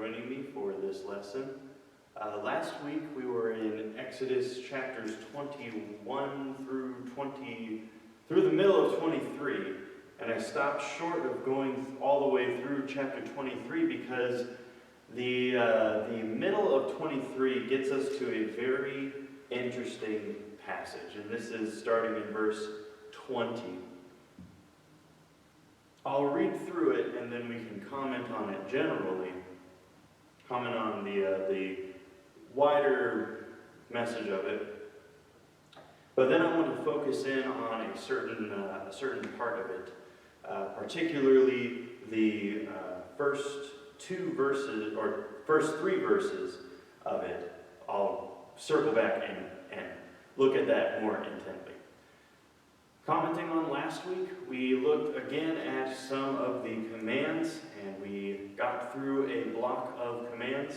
joining me for this lesson. Last week we were in Exodus chapters 21 through the middle of 23, and I stopped short of going all the way through chapter 23 because the middle of 23 gets us to a very interesting passage, and this is starting in verse 20. I'll read through it and then we can comment on it generally, comment on the wider message of it. But then I want to focus in on a certain part of it, particularly the first three verses of it. I'll circle back and look at that more intently. Commenting on last week, we looked again at some of the commands, and we got through a block of commands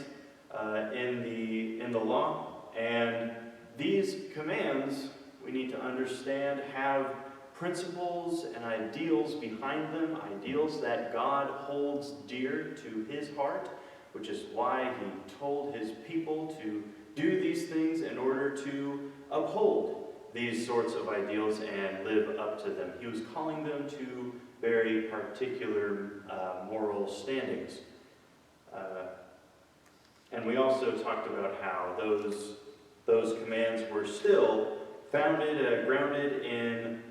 in the law. And these commands, we need to understand, have principles and ideals behind them, ideals that God holds dear to his heart, which is why he told his people to do these things in order to uphold these sorts of ideals and live up to them. He was calling them to very particular moral standings. And we also talked about how those commands were still grounded in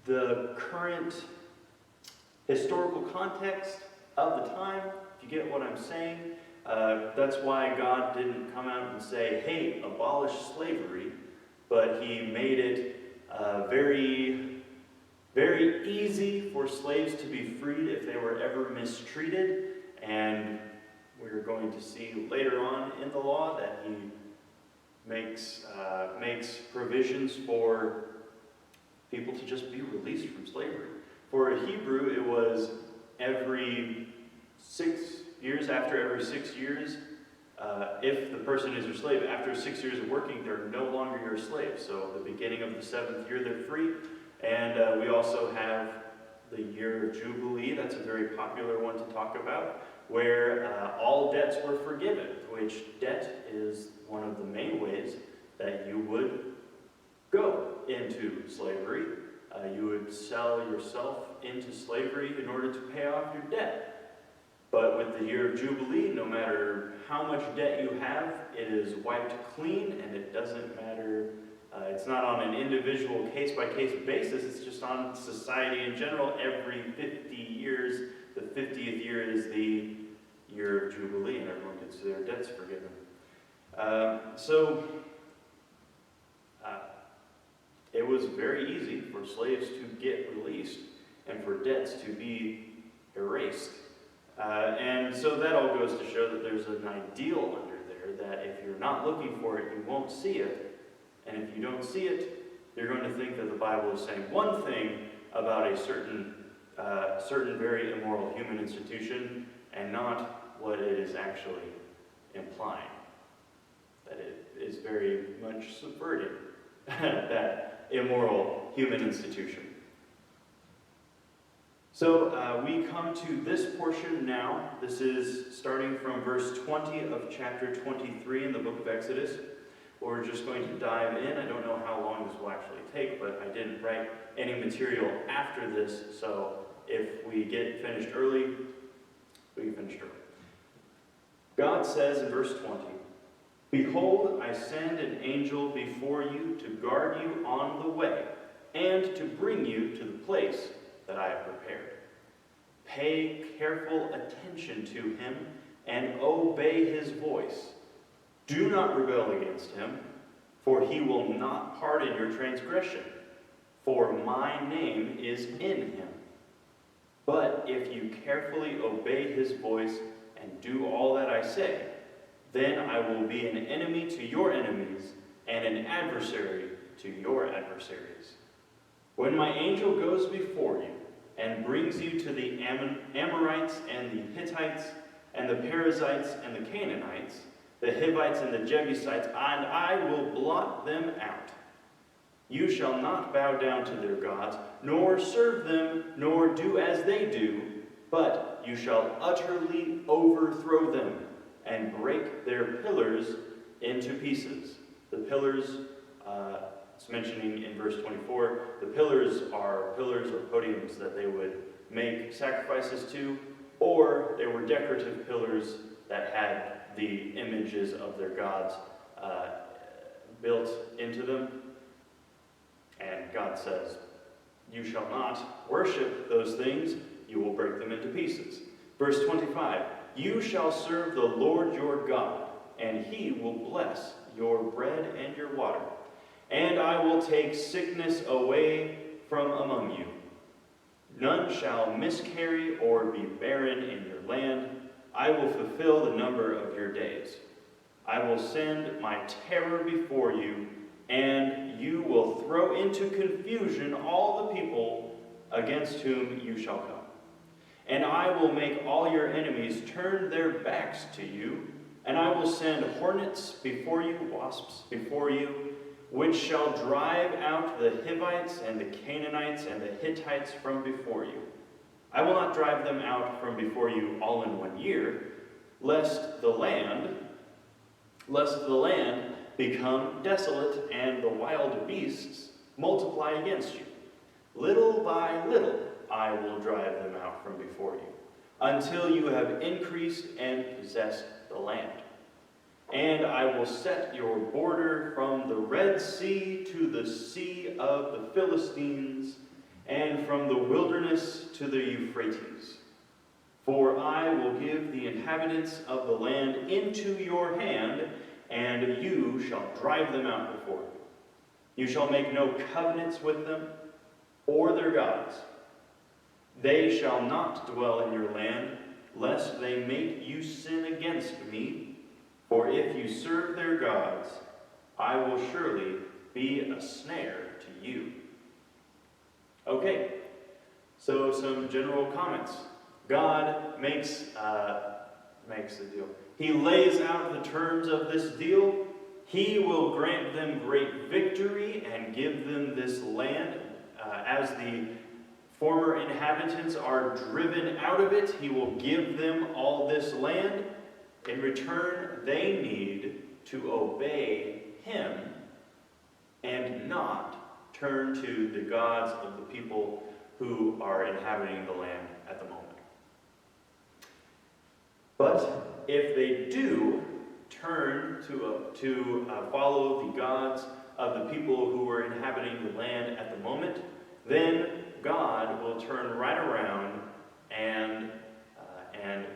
the current historical context of the time, if you get what I'm saying. That's why God didn't come out and say, hey, abolish slavery, but he made it very, very easy for slaves to be freed if they were ever mistreated. And we're going to see later on in the law that he makes provisions for people to just be released from slavery. For a Hebrew, it was every 6 years. After every 6 years, if the person is your slave, after 6 years of working, they're no longer your slave. So at the beginning of the 7th year, they're free. And we also have the year of Jubilee. That's a very popular one to talk about, where all debts were forgiven, which debt is one of the main ways that you would go into slavery. You would sell yourself into slavery in order to pay off your debt. But with the year of Jubilee, no matter how much debt you have, it is wiped clean, and it doesn't matter. It's not on an individual case-by-case basis. It's just on society in general. Every 50 years, the 50th year is the year of Jubilee, and everyone gets their debts forgiven. It was very easy for slaves to get released and for debts to be erased. And so that all goes to show that there's an ideal under there, that if you're not looking for it, you won't see it. And if you don't see it, you're going to think that the Bible is saying one thing about a certain very immoral human institution, and not what it is actually implying. That it is very much subverting that immoral human institution. So we come to this portion now. This is starting from verse 20 of chapter 23 in the book of Exodus. We're just going to dive in. I don't know how long this will actually take, but I didn't write any material after this, so if we get finished early, we can finish early. God says in verse 20, "Behold, I send an angel before you to guard you on the way, and to bring you to the place that I have prepared. Pay careful attention to him and obey his voice. Do not rebel against him, for he will not pardon your transgression, for my name is in him. But if you carefully obey his voice and do all that I say, then I will be an enemy to your enemies and an adversary to your adversaries. When my angel goes before you and brings you to the Amorites and the Hittites and the Perizzites and the Canaanites, the Hivites and the Jebusites, and I will blot them out. You shall not bow down to their gods, nor serve them, nor do as they do, But you shall utterly overthrow them and break their pillars into pieces. The pillars, it's mentioning in verse 24, the pillars are pillars or podiums that they would make sacrifices to, or they were decorative pillars that had the images of their gods built into them. And God says, you shall not worship those things, you will break them into pieces. Verse 25, you shall serve the Lord your God, and he will bless your bread and your water. And I will take sickness away from among you. None shall miscarry or be barren in your land. I will fulfill the number of your days. I will send my terror before you, and you will throw into confusion all the people against whom you shall come. And I will make all your enemies turn their backs to you, and I will send hornets before you, wasps before you, which shall drive out the Hivites and the Canaanites and the Hittites from before you. I will not drive them out from before you all in 1 year, lest the land become desolate and the wild beasts multiply against you. Little by little I will drive them out from before you, until you have increased and possessed the land. And I will set your border from the Red Sea to the Sea of the Philistines, and from the wilderness to the Euphrates. For I will give the inhabitants of the land into your hand, and you shall drive them out before you. You shall make no covenants with them or their gods. They shall not dwell in your land, lest they make you sin against me. For if you serve their gods, I will surely be a snare to you. Okay, so some general comments. God makes the deal. He lays out the terms of this deal. He will grant them great victory and give them this land. As the former inhabitants are driven out of it, he will give them all this land. In return, they need to obey him and not turn to the gods of the people who are inhabiting the land at the moment. But if they do turn to follow the gods of the people who are inhabiting the land at the moment, then God will turn right around and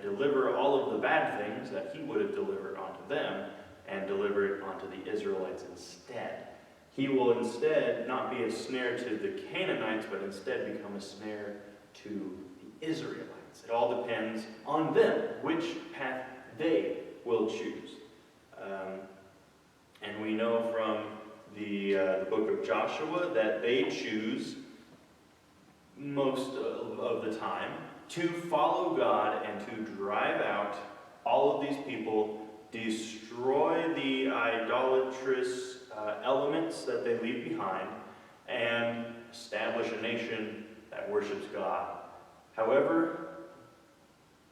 deliver all of the bad things that he would have delivered onto them and deliver it onto the Israelites instead. He will instead not be a snare to the Canaanites, but instead become a snare to the Israelites. It all depends on them, which path they will choose. And we know from the book of Joshua that they choose most of the time to follow God and to drive out all of these people, destroy the idolatrous elements that they leave behind, and establish a nation that worships God. However,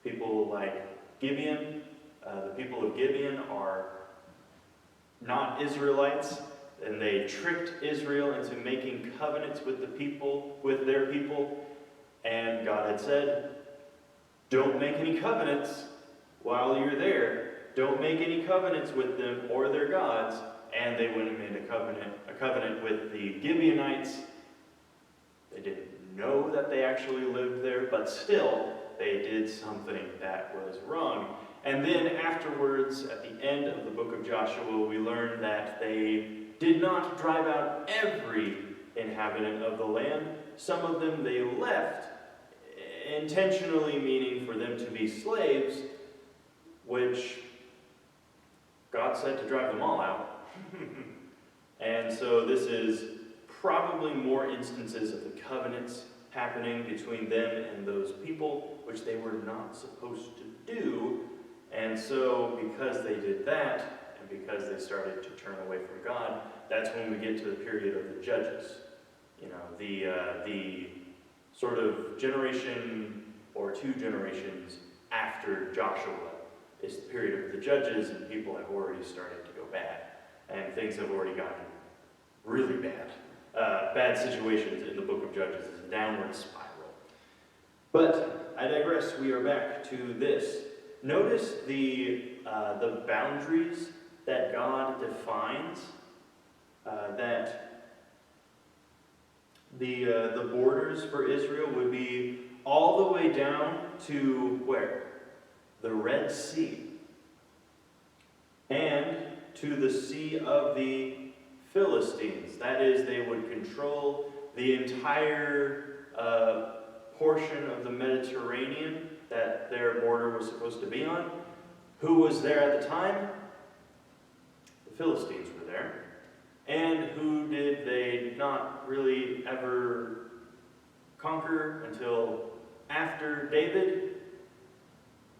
people like Gibeon, the people of Gibeon are not Israelites, and they tricked Israel into making covenants with their people, and God had said, don't make any covenants while you're there. Don't make any covenants with them or their gods. And they went and made a covenant with the Gibeonites. They didn't know that they actually lived there, but still, they did something that was wrong. And then afterwards, at the end of the book of Joshua, we learn that they did not drive out every inhabitant of the land. Some of them they left, intentionally meaning for them to be slaves, which God said to drive them all out. And so this is probably more instances of the covenants happening between them and those people, which they were not supposed to do. And so because they did that, and because they started to turn away from God, that's when we get to the period of the Judges. You know, the sort of generation or 2 generations after Joshua. It's the period of the judges, and people have already started to go bad. And things have already gotten really bad. Bad situations in the book of Judges is a downward spiral. But I digress. We are back to this. Notice the boundaries that God defines, that the borders for Israel would be all the way down to where? The Red Sea. And to the Sea of the Philistines. That is, they would control the entire portion of the Mediterranean that their border was supposed to be on. Who was there at the time? The Philistines were there. And who did they not really ever conquer until after David?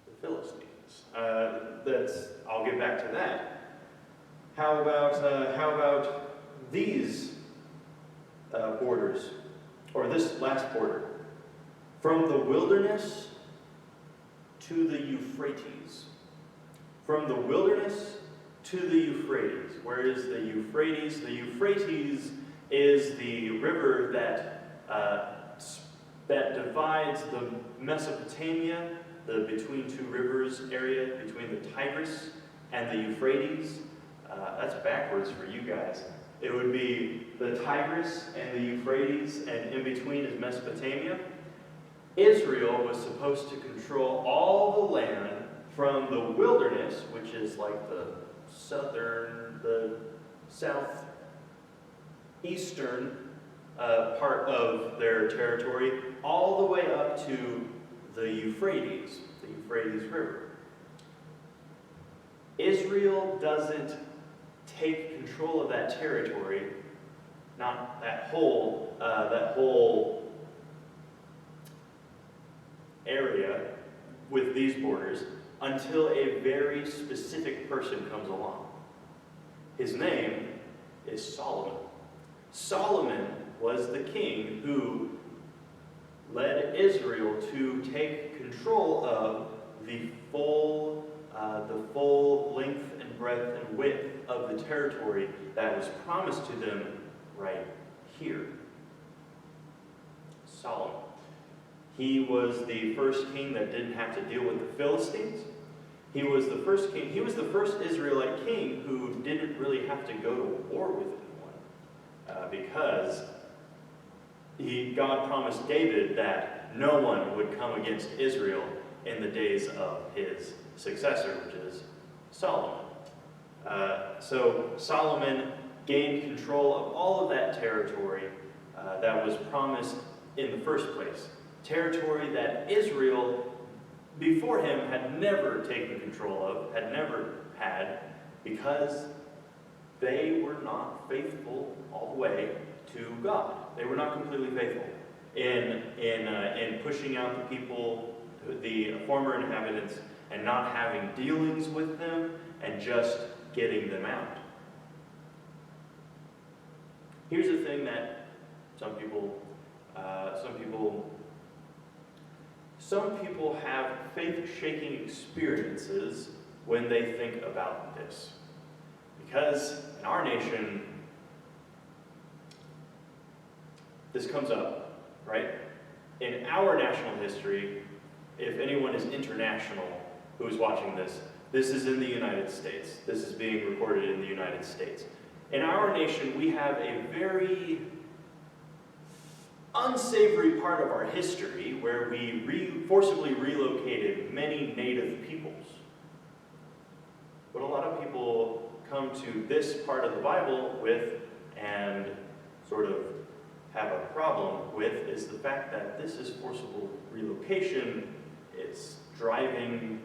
The Philistines. I'll get back to that. How about these borders, or this last border? From the wilderness to the Euphrates. From the wilderness to the Euphrates. Where is the Euphrates? The Euphrates is the river that divides the Mesopotamia, the between two rivers area, between the Tigris and the Euphrates. That's backwards for you guys. It would be the Tigris and the Euphrates, and in between is Mesopotamia. Israel was supposed to control all the land from the wilderness, which is like the southeastern part of their territory, all the way up to the Euphrates River. Israel doesn't take control of that territory, not that whole area with these borders, until a very specific person comes along. His name is Solomon. Solomon was the king who led Israel to take control of the full length and breadth and width of the territory that was promised to them right here. Solomon. He was the first king that didn't have to deal with the Philistines. He was the first king. He was the first Israelite king who didn't really have to go to war with anyone, because God promised David that no one would come against Israel in the days of his successor, which is Solomon. So Solomon gained control of all of that territory that was promised in the first place. Territory that Israel, before him, had never taken control of, had never had, because they were not faithful all the way to God. They were not completely faithful in pushing out the people, the former inhabitants, and not having dealings with them, and just getting them out. Here's the thing that some people have faith-shaking experiences when they think about this. Because in our nation, this comes up, right? In our national history, if anyone is international who is watching this, this is in the United States. This is being recorded in the United States. In our nation, we have a very unsavory part of our history where we forcibly relocated many native peoples. What a lot of people come to this part of the Bible with and sort of have a problem with is the fact that this is forcible relocation. It's driving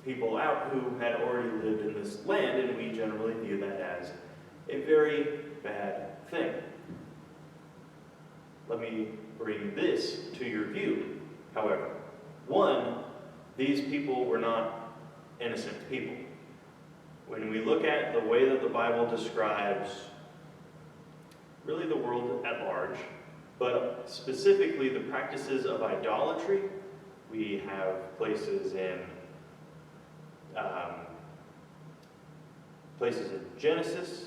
people out who had already lived in this land, and we generally view that as a very bad thing. Let me bring this to your view, however. One, these people were not innocent people. When we look at the way that the Bible describes really the world at large, but specifically the practices of idolatry, We have places in Genesis,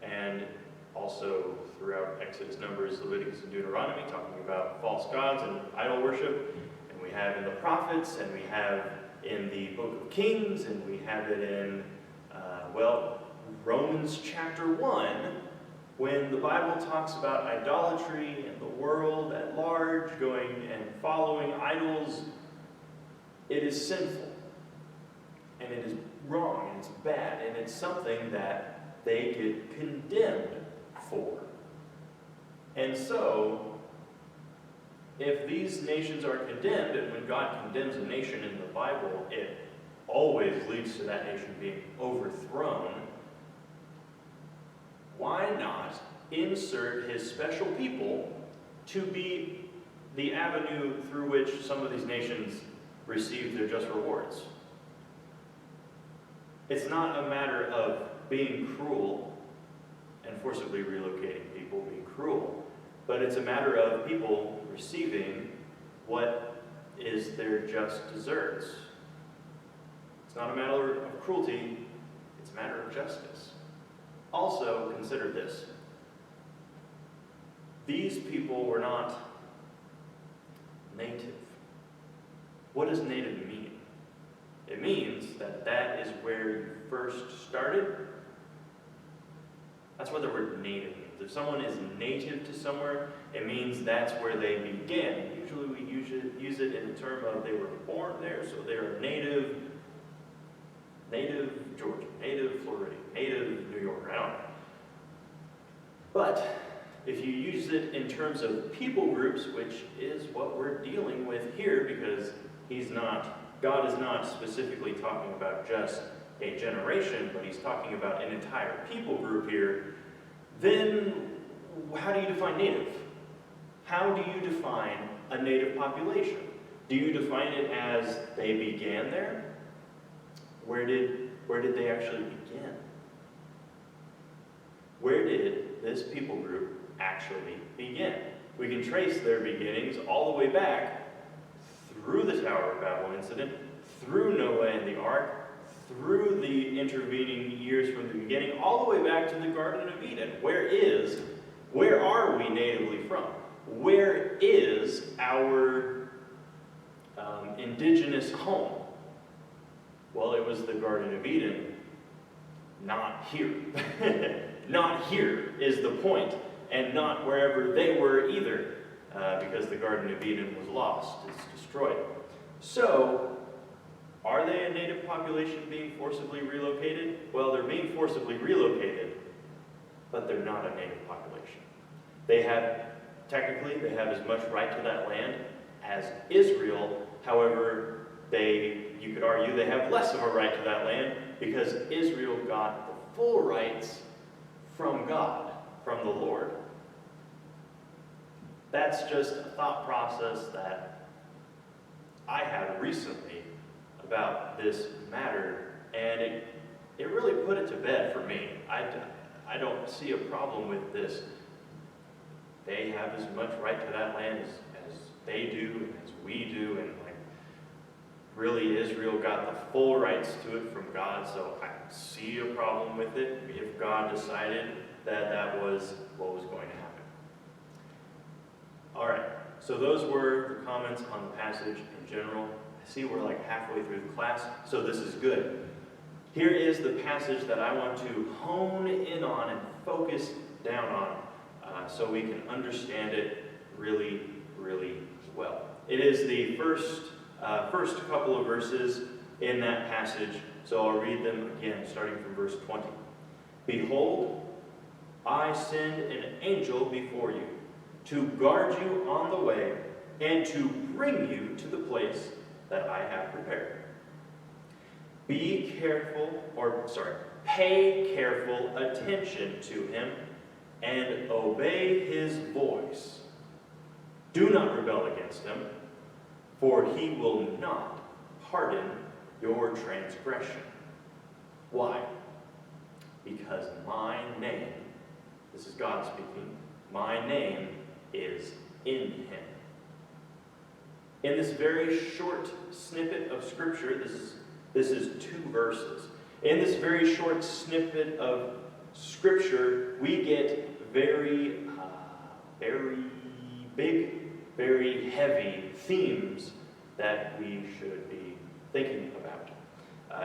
and also throughout Exodus, Numbers, Leviticus, and Deuteronomy, talking about false gods and idol worship. And we have in the prophets, and we have in the book of Kings, and we have it in, Romans chapter 1, when the Bible talks about idolatry and the world at large going and following idols. It is sinful, and it is wrong, and it's bad, and it's something that they get condemned for. And so, if these nations are condemned, and when God condemns a nation in the Bible, it always leads to that nation being overthrown, why not insert his special people to be the avenue through which some of these nations receive their just rewards? It's not a matter of being cruel and forcibly relocating people, being cruel, but it's a matter of people receiving what is their just deserts. It's not a matter of cruelty, it's a matter of justice. Also, consider this. These people were not native. What does native mean? It means that that is where you first started. That's what the word native means. If someone is native to somewhere, it means that's where they began. Usually we use it in the term of they were born there, so they're native Georgia, native Florida, native New York, I don't know. But if you use it in terms of people groups, which is what we're dealing with here, because God is not specifically talking about just a generation, but he's talking about an entire people group here, then how do you define native? How do you define a native population? Do you define it as they began there? Where did they actually begin? Where did this people group actually begin? We can trace their beginnings all the way back through the Tower of Babel incident, through Noah and the ark, through the intervening years from the beginning, all the way back to the Garden of Eden. Where are we natively from? Where is our indigenous home? Well, it was the Garden of Eden, not here. Not here is the point, and not wherever they were either, because the Garden of Eden was lost, it's destroyed. So, are they a native population being forcibly relocated? Well, they're being forcibly relocated, but they're not a native population. Technically, they have as much right to that land as Israel. However, you could argue they have less of a right to that land because Israel got the full rights from God, from the Lord. That's just a thought process that I had recently about this matter, and it really put it to bed for me. I don't see a problem with this. They have as much right to that land as they do, and as we do, and really, Israel got the full rights to it from God, so I don't see a problem with it if God decided that that was what was going to happen. All right, so those were the comments on the passage in general. I see we're like halfway through the class, so this is good. Here is the passage that I want to hone in on and focus down on so we can understand it really, really well. It is the first couple of verses in that passage, so I'll read them again, starting from verse 20. Behold, I send an angel before you to guard you on the way and to bring you to the place that I have prepared. Pay careful attention to him and obey his voice. Do not rebel against him, for he will not pardon your transgression. Why? Because my name, this is God speaking, my name is in him. In this very short snippet of Scripture, this is 2 verses. In this very short snippet of Scripture, we get very big, very heavy themes that we should be thinking about.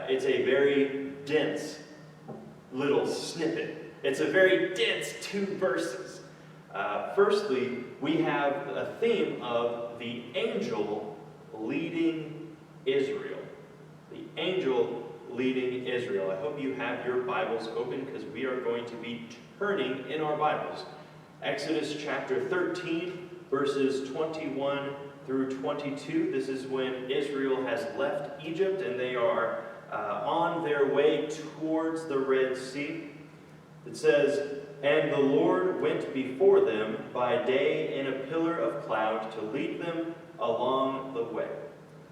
It's a very dense little snippet. It's a very dense 2 verses. Firstly, we have a theme of the angel leading Israel. The angel leading Israel. I hope you have your Bibles open because we are going to be turning in our Bibles. Exodus chapter 13, verses 21 through 22. This is when Israel has left Egypt and they are on their way towards the Red Sea. It says, "And the Lord went before them by day in a pillar of cloud to lead them along the way,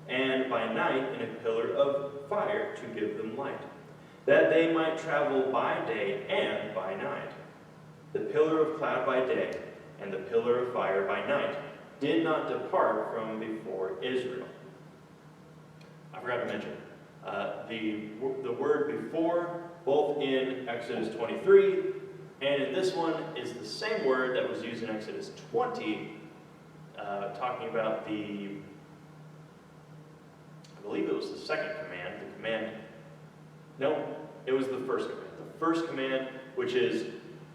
and by night in a pillar of fire to give them light, that they might travel by day and by night. The pillar of cloud by day and the pillar of fire by night did not depart from before Israel." I forgot to mention, the word before, both in Exodus 23 and in this one, is the same word that was used in Exodus 20, talking about I believe it was the second command. It was the first command. The first command, which is,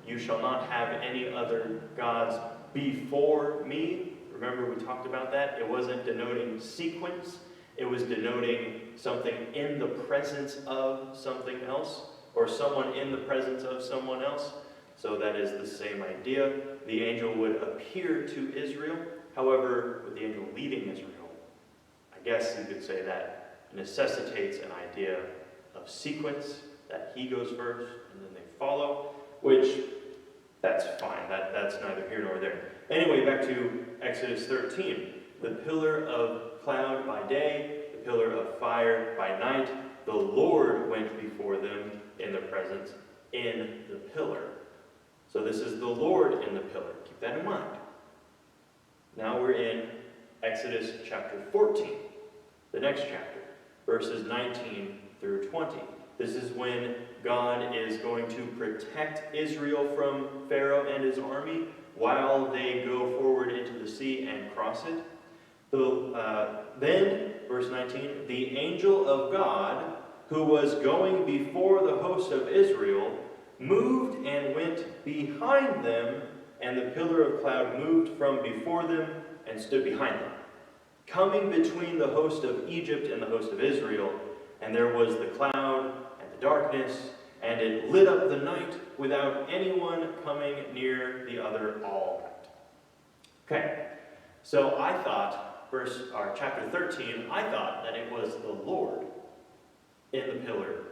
"You shall not have any other gods before me." Remember we talked about that? It wasn't denoting sequence. It was denoting something in the presence of something else, or someone in the presence of someone else. So that is the same idea. The angel would appear to Israel. However, with the angel leading Israel, I guess you could say that necessitates an idea of sequence, that he goes first and then they follow, which that's fine. That's neither here nor there. Anyway, back to Exodus 13. The pillar of cloud by day, the pillar of fire by night. The Lord went before them in their presence in the pillar. So this is the Lord in the pillar. Keep that in mind. Now we're in Exodus chapter 14, the next chapter, verses 19 through 20. This is when God is going to protect Israel from Pharaoh and his army while they go forward into the sea and cross it. Then, verse 19, "The angel of God, who was going before the host of Israel, moved and went behind them, and the pillar of cloud moved from before them and stood behind them, coming between the host of Egypt and the host of Israel. And there was the cloud and the darkness, and it lit up the night without anyone coming near the other all night." Okay, so I thought, chapter 13, I thought that it was the Lord in the pillar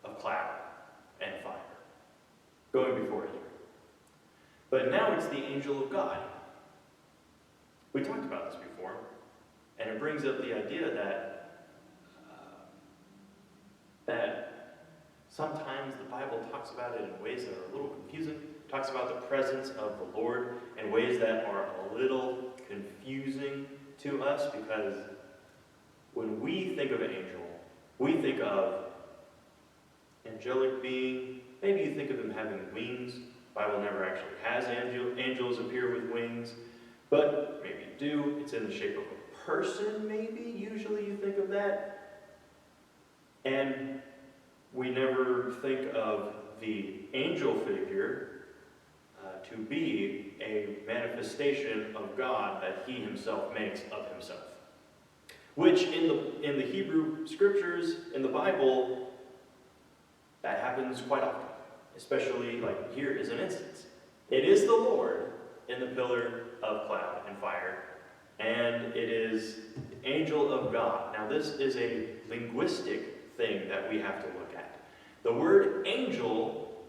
of cloud and fire, going before Israel. But now it's the angel of God. We talked about this before, and it brings up the idea that sometimes the Bible talks about it in ways that are a little confusing. It talks about the presence of the Lord in ways that are a little confusing to us, because when we think of an angel, we think of angelic being. Maybe you think of them having wings. The Bible never actually has angels appear with wings, but maybe you do. It's in the shape of a person, maybe. Usually you think of that. And we never think of the angel figure to be a manifestation of God that he himself makes of himself. Which in the Hebrew scriptures, in the Bible, that happens quite often. Especially, like, here is an instance. It is the Lord in the pillar of cloud and fire, and it is the angel of God. Now, this is a linguistic thing that we have to look at. The word angel,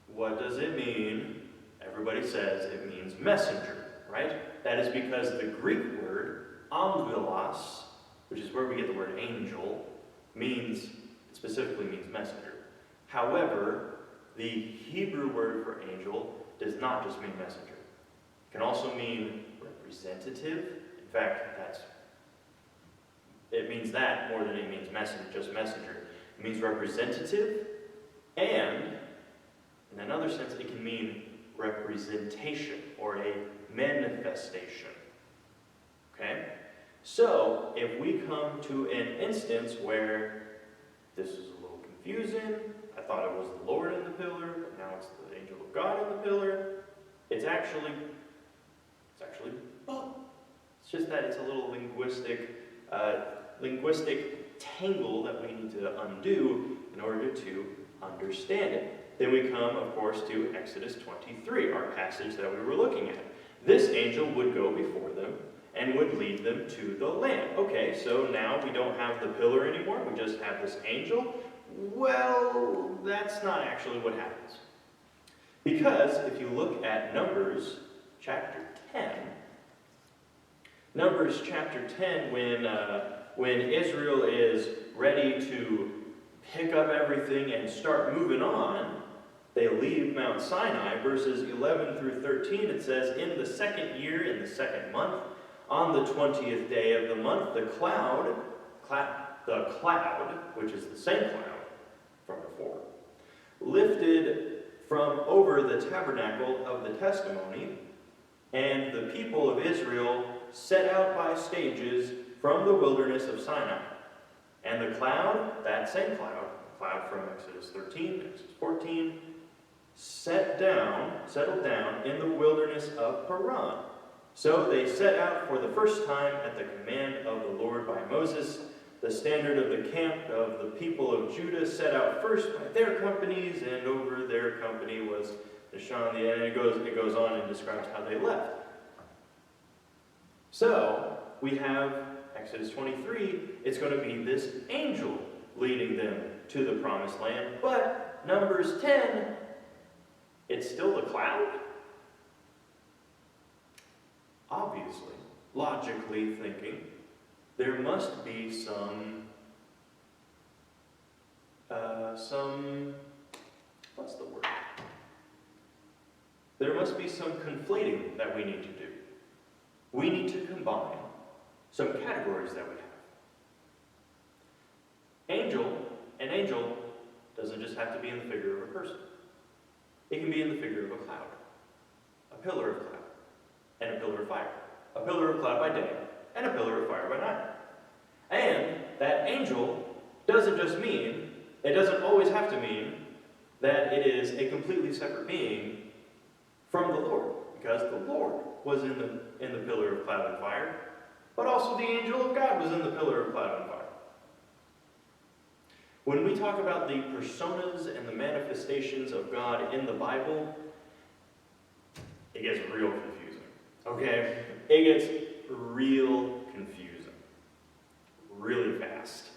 what does it mean? Everybody says it means messenger, right? That is because the Greek word, angelos, which is where we get the word angel, specifically means messenger. However, the Hebrew word for angel does not just mean messenger. It can also mean representative. In fact, that's It means that more than it means messenger, just messenger. It means representative, and in another sense, it can mean representation or a manifestation. Okay? So, if we come to an instance where this is a little confusing, I thought it was the Lord in the pillar, but now it's the angel of God in the pillar, it's actually both. It's just that it's a little linguistic tangle that we need to undo in order to understand it. Then we come, of course, to Exodus 23, our passage that we were looking at. This angel would go before them and would lead them to the land. Okay, so now we don't have the pillar anymore, we just have this angel. Well, that's not actually what happens. Because if you look at Numbers chapter 10, when Israel is ready to pick up everything and start moving on, they leave Mount Sinai. Verses 11 through 13, it says, "In the second year, in the second month, on the 20th day of the month, the cloud, which is the same cloud from before, lifted from over the tabernacle of the testimony, and the people of Israel set out by stages from the wilderness of Sinai. And the cloud, that same cloud, the cloud from Exodus 13, Exodus 14, settled down in the wilderness of Paran. So they set out for the first time at the command of the Lord by Moses. The standard of the camp of the people of Judah set out first by their companies, and over their company was Nishan." And it goes on and describes how they left. So we have Exodus 23. It's going to be this angel leading them to the promised land. But Numbers 10, it's still the cloud? Obviously, logically thinking, there must be what's the word? There must be some conflating that we need to do. We need to combine some categories that we have. An angel doesn't just have to be in the figure of a person. It can be in the figure of a cloud, a pillar of cloud, and a pillar of fire. A pillar of cloud by day, and a pillar of fire by night. And that angel doesn't always have to mean that it is a completely separate being from the Lord, because the Lord was in the pillar of cloud and fire, but also the angel of God was in the pillar of cloud and fire. When we talk about the personas and the manifestations of God in the Bible, it gets real confusing. Okay? It gets real confusing. Really fast.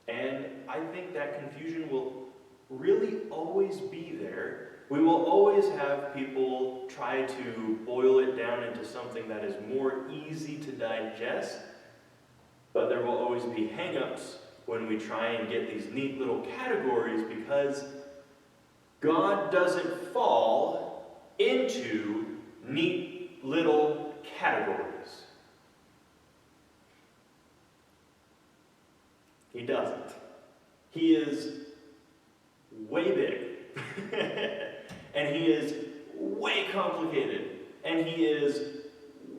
And I think that confusion will really always be there. We will always have people try to boil it down into something that is more easy to digest, but there will always be hang-ups when we try and get these neat little categories, because God doesn't fall into neat little categories. He doesn't. He is way big. And he is way complicated. And he is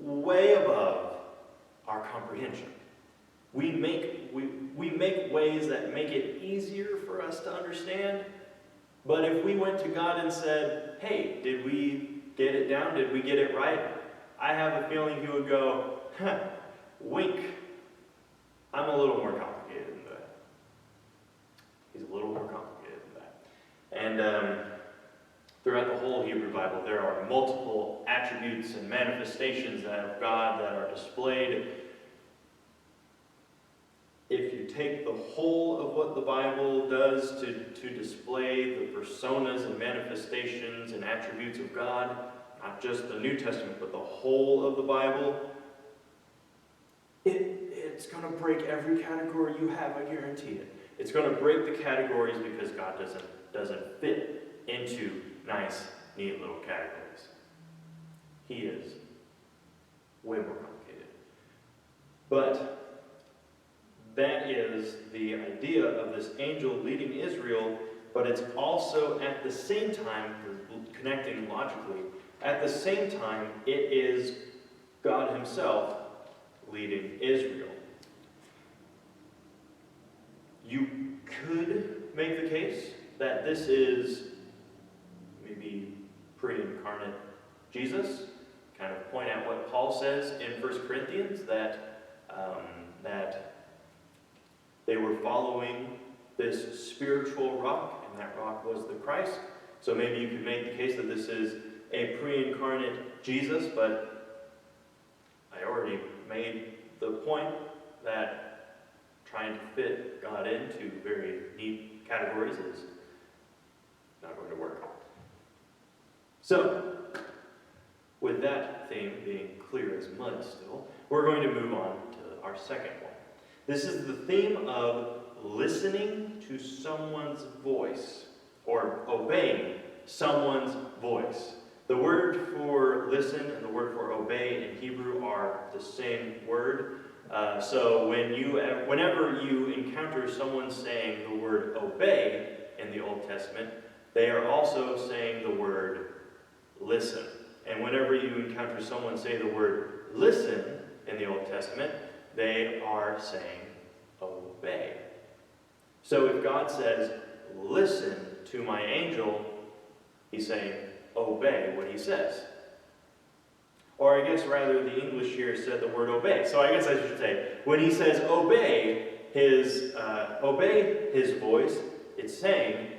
way above our comprehension. We make ways that make it easier for us to understand. But if we went to God and said, "Hey, did we get it down? Did we get it right?" I have a feeling he would go, "Wink. I'm a little more complicated than that." He's a little more complicated than that. And throughout the whole Hebrew Bible, there are multiple attributes and manifestations of God that are displayed. If you take the whole of what the Bible does to display the personas and manifestations and attributes of God, not just the New Testament, but the whole of the Bible, it's going to break every category you have, I guarantee it. It's going to break the categories because God doesn't fit into nice, neat little categories. He is way more complicated. But that is the idea of this angel leading Israel, but it's also at the same time, connecting logically, at the same time, it is God himself leading Israel. You could make the case that this is maybe pre-incarnate Jesus, kind of point out what Paul says in 1 Corinthians, that they were following this spiritual rock, and that rock was the Christ. So maybe you could make the case that this is a pre-incarnate Jesus, but I already made the point that trying to fit God into very neat categories is not going to work. So, with that theme being clear as mud still, we're going to move on to our second one. This is the theme of listening to someone's voice, or obeying someone's voice. The word for listen and the word for obey in Hebrew are the same word. So whenever you encounter someone saying the word obey in the Old Testament, they are also saying the word listen. And whenever you encounter someone say the word listen in the Old Testament, they are saying obey. So if God says, listen to my angel, he's saying, obey what he says. Or I guess rather the English here said the word obey. So I guess I should say, when he says obey his voice, it's saying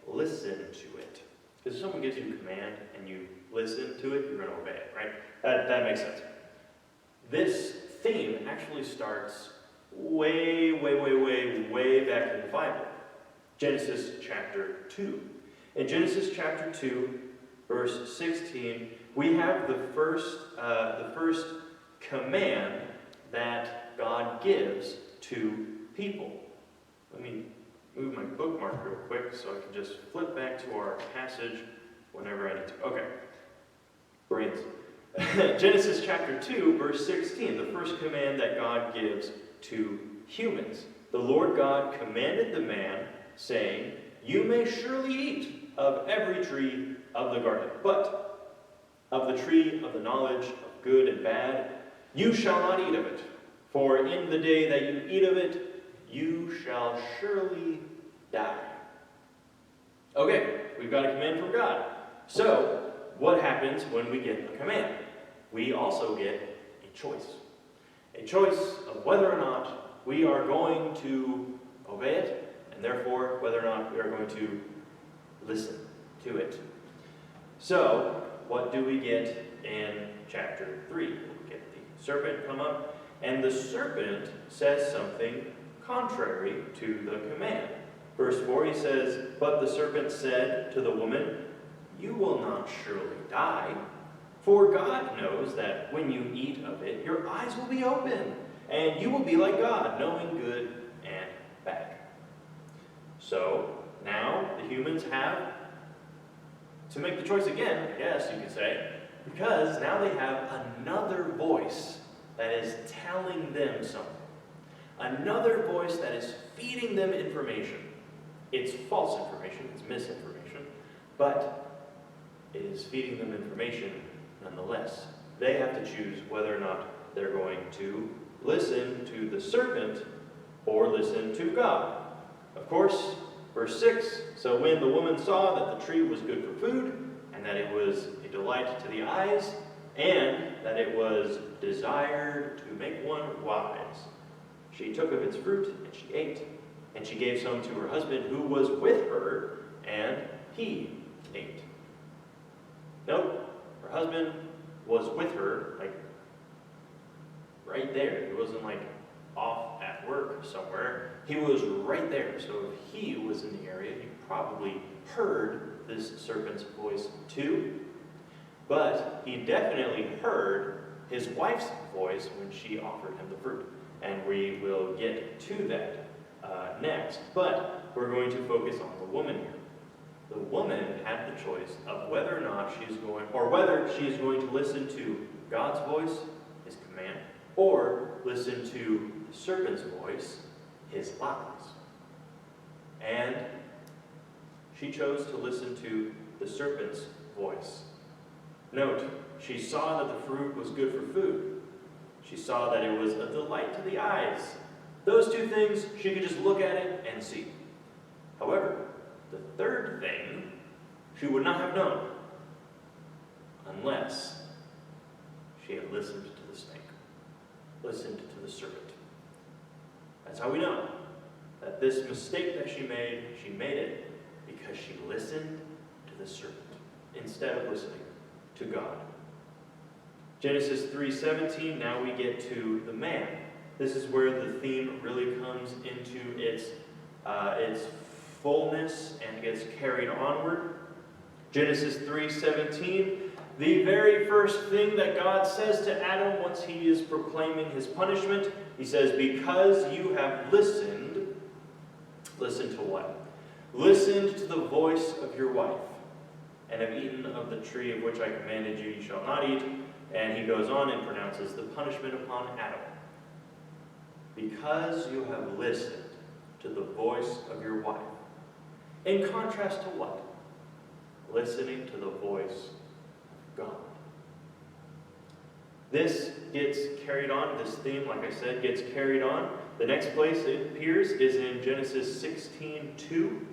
listen to it. Because if someone gives you a command and you listen to it, you're going to obey it, right? That makes sense. This theme actually starts way back in the Bible. Genesis chapter 2. In Genesis chapter 2, verse 16, we have the first command that God gives to people. Let me move my bookmark real quick so I can just flip back to our passage whenever I need to. Okay. Brains. Genesis chapter 2, verse 16, the first command that God gives to humans. The Lord God commanded the man, saying, "You may surely eat of every tree of the garden, but of the tree of the knowledge of good and bad, you shall not eat of it. For in the day that you eat of it, you shall surely die." Okay, we've got a command from God. So, what happens when we get a command? We also get a choice. A choice of whether or not we are going to obey it, and therefore whether or not we are going to listen to it. So, what do we get in chapter 3? We get the serpent come up, and the serpent says something contrary to the command. Verse 4, he says, "But the serpent said to the woman, 'You will not surely die, for God knows that when you eat of it, your eyes will be open, and you will be like God, knowing good and bad.'" So, now the humans have to make the choice again, I guess you could say, because now they have another voice that is telling them something. Another voice that is feeding them information. It's false information, it's misinformation, but it is feeding them information nonetheless. They have to choose whether or not they're going to listen to the serpent or listen to God. Of course, verse 6, "So when the woman saw that the tree was good for food, and that it was a delight to the eyes, and that it was desired to make one wise, she took of its fruit, and she ate. And she gave some to her husband who was with her, and he ate." Nope, her husband was with her, like, right there. He wasn't, like, off at work somewhere. He was right there. So if he was in the area, he probably heard this serpent's voice too. But he definitely heard his wife's voice when she offered him the fruit. And we will get to that next. But we're going to focus on the woman here. The woman had the choice of whether or not she is going to listen to God's voice, his command, or listen to the serpent's voice, his lies. And she chose to listen to the serpent's voice. Note, she saw that the fruit was good for food. She saw that it was a delight to the eyes. Those two things, she could just look at it and see. However, the third thing, she would not have known unless she had listened to the snake, listened to the serpent. That's how we know that this mistake that she made it because she listened to the serpent instead of listening to God. Genesis 3:17, now we get to the man. This is where the theme really comes into its fullness and gets carried onward. Genesis 3:17, the very first thing that God says to Adam once he is proclaiming his punishment, he says, because you have listened to what? Listened to the voice of your wife, and have eaten of the tree of which I commanded you, you shall not eat. And he goes on and pronounces the punishment upon Adam. Because you have listened to the voice of your wife. In contrast to what? Listening to the voice of God. This gets carried on, this theme, like I said, gets carried on. The next place it appears is in Genesis 16:2.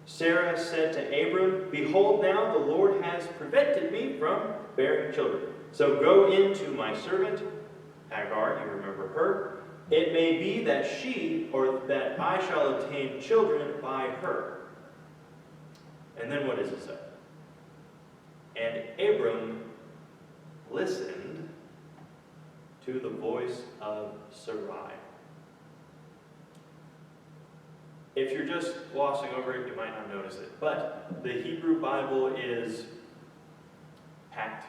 Sarah said to Abram, behold, now the Lord has prevented me from bearing children. So go in to my servant, Hagar, you remember her. It may be that she, or that I shall obtain children by her. And then what does it say? And Abram listened to the voice of Sarai. If you're just glossing over it, you might not notice it. But the Hebrew Bible is packed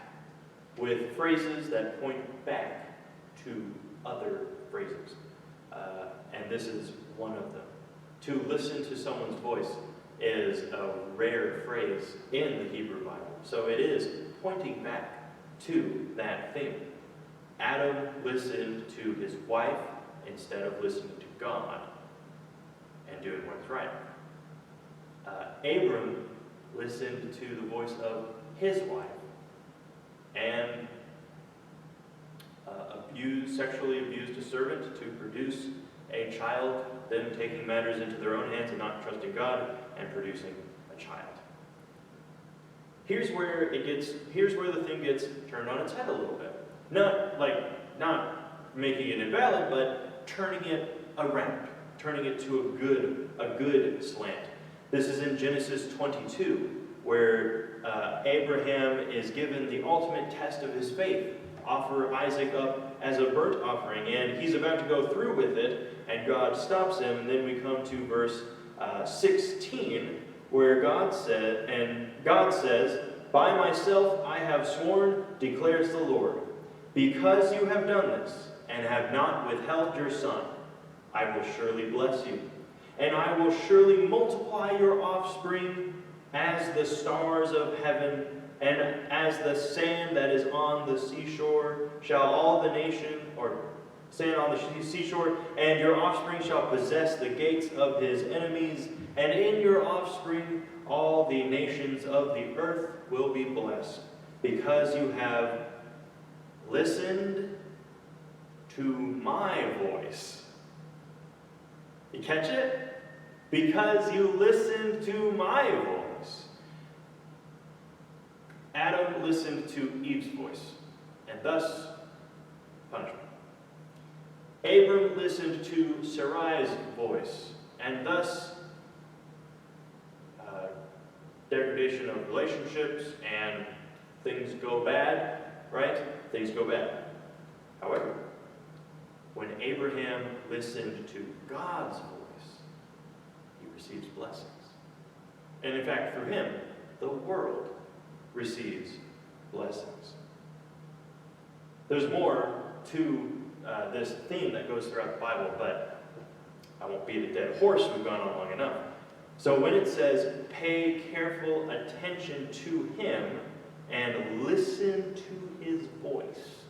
with phrases that point back to other phrases. And this is one of them. To listen to someone's voice is a rare phrase in the Hebrew Bible. So it is pointing back to that thing. Adam listened to his wife instead of listening to God and doing what's right. Abram listened to the voice of his wife and sexually abused a servant to produce a child, then taking matters into their own hands and not trusting God and producing a child. Here's where the thing gets turned on its head a little bit. Not making it invalid, but turning it around, turning it to a good slant. This is in Genesis 22, where Abraham is given the ultimate test of his faith. Offer Isaac up as a burnt offering, and he's about to go through with it, and God stops him, and then we come to verse 16, where God says, by myself I have sworn, declares the Lord, because you have done this, and have not withheld your son, I will surely bless you, and I will surely multiply your offspring as the stars of heaven, and as the sand that is on the seashore, shall all the nation, or sand on the seashore, and your offspring shall possess the gates of his enemies, and in your offspring all the nations of the earth will be blessed, because you have listened to my voice. You catch it? Because you listened to my voice. Adam listened to Eve's voice, and thus punishment. Abram listened to Sarai's voice, and thus degradation of relationships, and things go bad, right? Things go bad. However, when Abraham listened to God's voice, he receives blessings. And in fact, through him, the world receives blessings. There's more to this theme that goes throughout the Bible, but I won't beat a dead horse. We've gone on long enough. So when it says, pay careful attention to him and listen to his voice,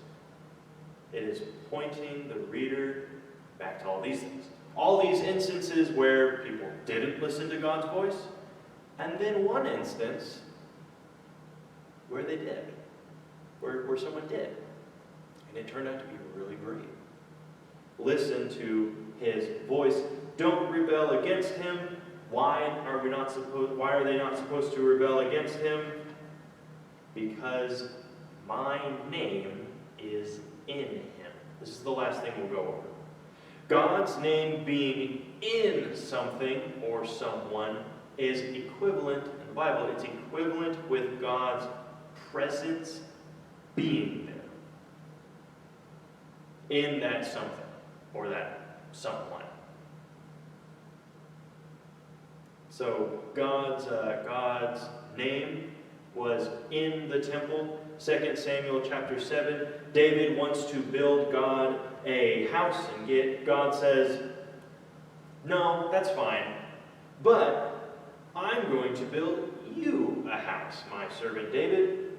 It is pointing the reader back to all these things. All these instances where people didn't listen to God's voice, and then one instance where they did, where someone did. And it turned out to be really great. Listen to his voice. Don't rebel against him. Why are they not supposed to rebel against him? Because my name is in him. This is the last thing we'll go over. God's name being in something or someone is equivalent, in the Bible, it's equivalent with God's presence being there. In that something, or that someone. So God's name was in the temple. 2 Samuel chapter 7, David wants to build God a house, and God says, no, that's fine, but I'm going to build you a house, my servant David.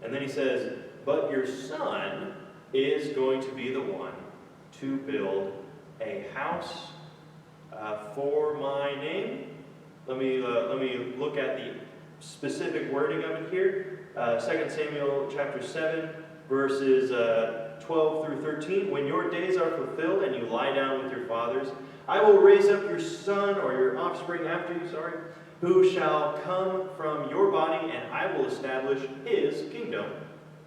And then he says, but your son is going to be the one to build a house for my name. Let me look at the specific wording of it here. 2 Samuel chapter 7, verses 12 through 13. When your days are fulfilled and you lie down with your fathers, I will raise up your son, or your offspring after you, who shall come from your body, and I will establish his kingdom.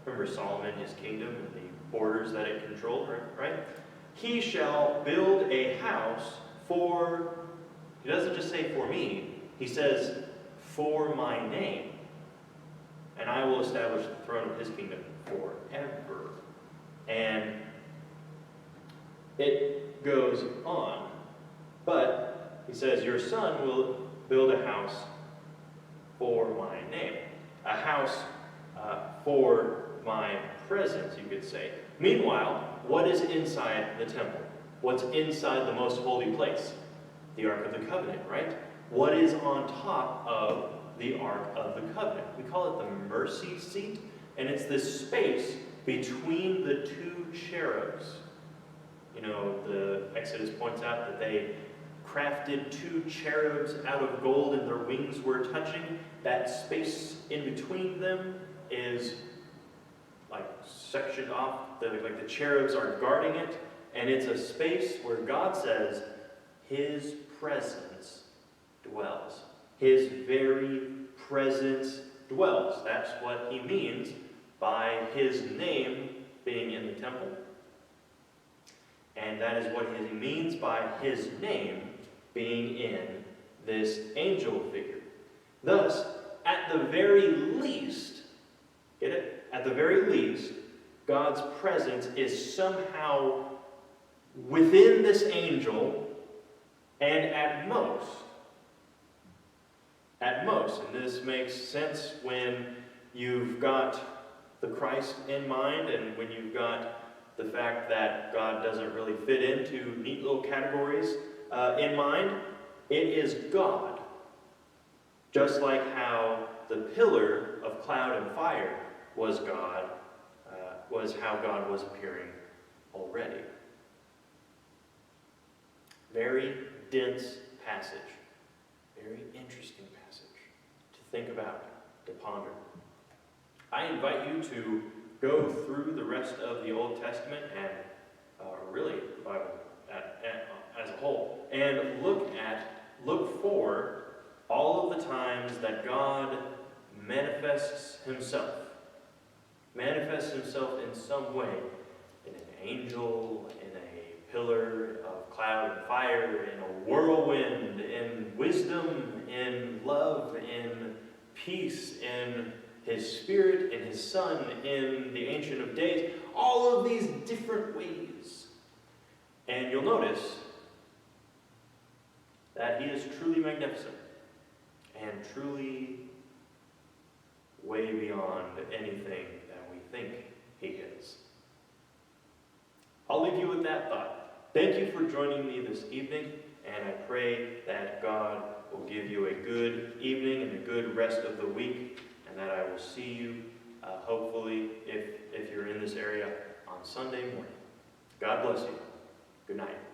Remember Solomon, his kingdom, and the borders that it controlled, right? He shall build a house for, he doesn't just say for me, he says for my name. And I will establish the throne of his kingdom forever. And it goes on. But he says, your son will build a house for my name. A house for my presence, you could say. Meanwhile, what is inside the temple? What's inside the most holy place? The Ark of the Covenant, right? What is on top of the Ark of the Covenant? We call it the mercy seat, and it's this space between the two cherubs. You know, the Exodus points out that they crafted two cherubs out of gold and their wings were touching. That space in between them is like sectioned off, like the cherubs are guarding it, and it's a space where God says his presence dwells. His very presence dwells. That's what he means by his name being in the temple. And that is what he means by his name being in this angel figure. Thus, at the very least, get it? At the very least, God's presence is somehow within this angel, and at most, and this makes sense when you've got the Christ in mind, and when you've got the fact that God doesn't really fit into neat little categories in mind, it is God. Just like how the pillar of cloud and fire was God, was how God was appearing already. Very dense passage. Very interesting passage to think about, to ponder. I invite you to go through the rest of the Old Testament and really the Bible as a whole, and look for all of the times that God manifests himself in some way, in an angel, in a pillar of cloud and fire, in a whirlwind, in wisdom, in love, in peace, in his Spirit, in his Son, in the Ancient of Days, all of these different ways. And you'll notice that he is truly magnificent and truly way beyond anything that we think he is. I'll leave you with that thought. Thank you for joining me this evening, and I pray that God will give you a good evening and a good rest of the week, and that I will see you, hopefully, if you're in this area, on Sunday morning. God bless you. Good night.